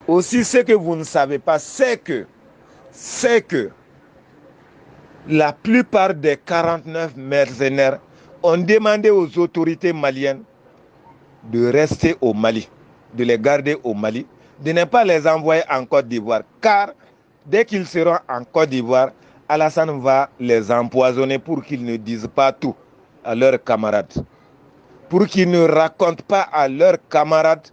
Aussi, ce que vous ne savez pas, c'est que la plupart des 49 mercenaires ont demandé aux autorités maliennes de rester au Mali, de les garder au Mali, de ne pas les envoyer en Côte d'Ivoire. Car dès qu'ils seront en Côte d'Ivoire, Alassane va les empoisonner pour qu'ils ne disent pas tout à leurs camarades. Pour qu'ils ne racontent pas à leurs camarades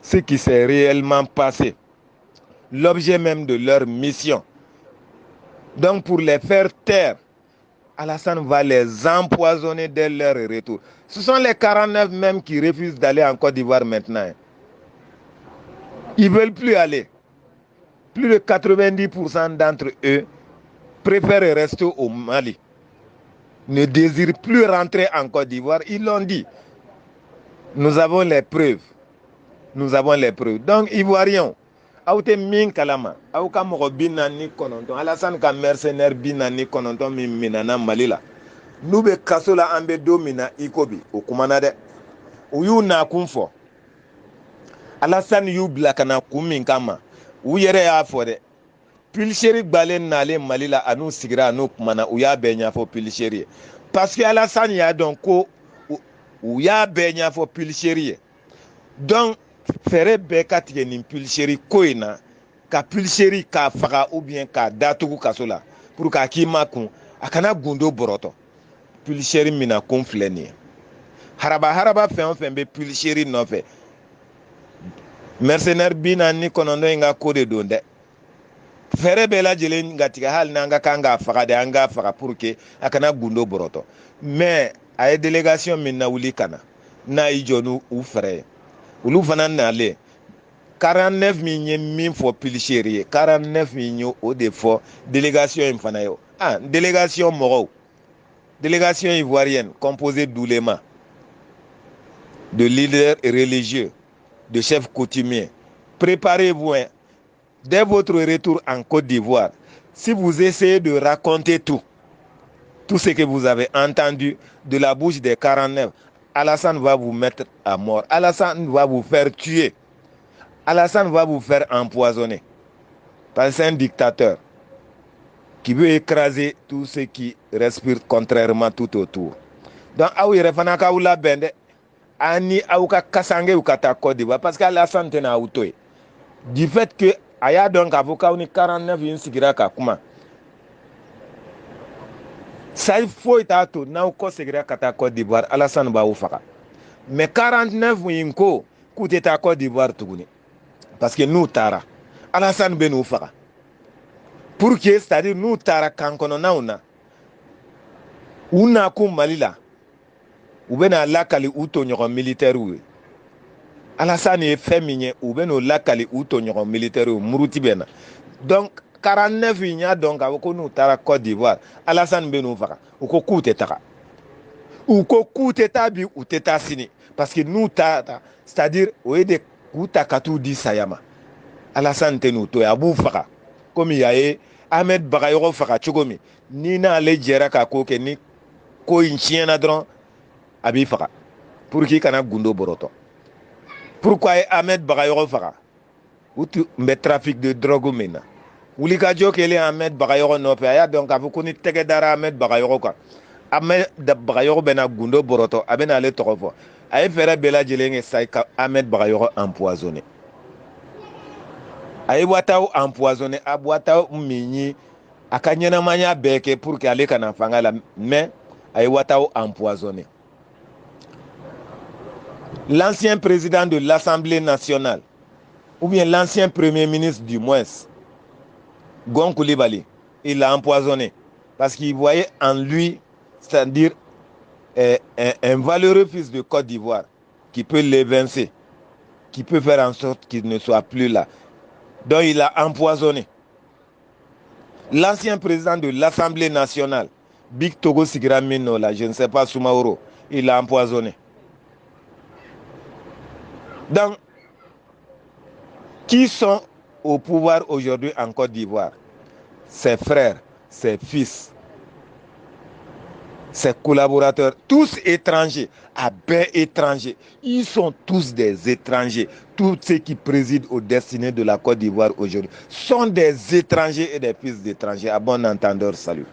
ce qui s'est réellement passé. L'objet même de leur mission. Donc pour les faire taire, Alassane va les empoisonner dès leur retour. Ce sont les 49 même qui refusent d'aller en Côte d'Ivoire maintenant. Ils ne veulent plus aller. Plus de 90% d'entre eux préfèrent rester au Mali. Ne désirent plus rentrer en Côte d'Ivoire. Ils l'ont dit. Nous avons les preuves. Nous avons les preuves. Donc, Ivoiriens, aoute min kalama, aouka moko binani kononton, Alassane ka mercenaire binani kononton min minana Mali la. Nous be kasola ambe domina ikobi, o kumana de. U yu na kunfo. Alassane yu blakana kumin kama. U yere ya fo de. Pilcheri gbalen nale Mali la anu sigira anu kumana u ya benya fo pilcheri. Parce que Alassane ya donc ko u ya benya fo pilcheri. Donc fere beka tige nin pilcheri ko ina ka pilcheri ka faga ou bien ka datugu kasola pour ka kima kun akana gundo boroto. Pilcheri mina kun fleni. Haraba fen fen be pilcheri no fe. Mercenaire bina ni konondo inga kode donde. Fere bela jelen ngatiga hal nanga kanga faga de anga faga pour que akana gundo boroto. Mais ay délégation minna wuli kana na ijonu ou frère. Ulu fana nale 49 min fo pilcheri 49 millions au défaut délégation infana yo. Ah, délégation moro. Délégation ivoirienne composée d'oulémas, de leaders religieux, de chefs coutumiers. Préparez-vous dès votre retour en Côte d'Ivoire. Si vous essayez de raconter tout ce que vous avez entendu de la bouche des 49, Alassane va vous mettre à mort. Alassane va vous faire tuer. Alassane va vous faire empoisonner. Parce que c'est un dictateur qui veut écraser tout ce qui respire contrairement tout autour. Donc, aouye refanaka ou la bende, ani aouka kasange ou kata Côte d'Ivoire, parce qu'Alassane tena outoye. Du fait que, aya donc avocat ou ni 49 yin sigira ka kuma. Ça il faut itato, na ou ko sigira kata Côte d'Ivoire, Alassane ba ou faka. Mais 49 yin ko, koute ta Côte d'Ivoire tuguni. Parce que nous tara, Alassane ben ou faka. Pour que, c'est-à-dire nous tara kankono nauna, una kou Malila, ou ben a lakali outo nyoron militaire ou. Alassane est féminin ou ben o lakali outo nyoron militaire ou muruti bena. Donc 49 inya donc avoko nous tara Côte d'Ivoire. Alassane ben ou faka. Ou ko koute taka. Ou ko koute tabi ou teta sini. Parce que nous tara, c'est-à-dire ou de kouta katou di sayama. Alassane te nous to ya bou faka. Comme il y a Ahmed Bagayoko faka chogomi. Ni na ale jera ka koke ni ko inchiena dron abi faka. Pour qui kana gundo boroto. Pourquoi Ahmed Bagayoko faka? Ou tu mets trafic de drogue mena. Ou li ka joke ele Ahmed Bagayoko no pe aya donc avu koni tege dara Ahmed Bagayoko ka. Ahmed Bagayoko bena gundo boroto abena ale tokofo. Aye fere bela jelenge sai ka Ahmed Bagayoko empoisonné. Aye watao empoisonné, abwatao minyi akanyena manya beke pour que ale kana fanga la mais aye watao empoisonné. L'ancien président de l'Assemblée nationale, ou bien l'ancien premier ministre du moins, Gon Coulibaly, il l'a empoisonné parce qu'il voyait en lui, c'est-à-dire un valeureux fils de Côte d'Ivoire qui peut l'évincer, qui peut faire en sorte qu'il ne soit plus là. Donc il l'a empoisonné. L'ancien président de l'Assemblée nationale, Big Togo Sigramino, là, je ne sais pas, Soumaoro, il l'a empoisonné. Donc, qui sont au pouvoir aujourd'hui en Côte d'Ivoire? Ses frères, ses fils, ses collaborateurs, tous étrangers, à bain étrangers. Ils sont tous des étrangers. Tous ceux qui président aux destinées de la Côte d'Ivoire aujourd'hui sont des étrangers et des fils d'étrangers. À bon entendeur, salut.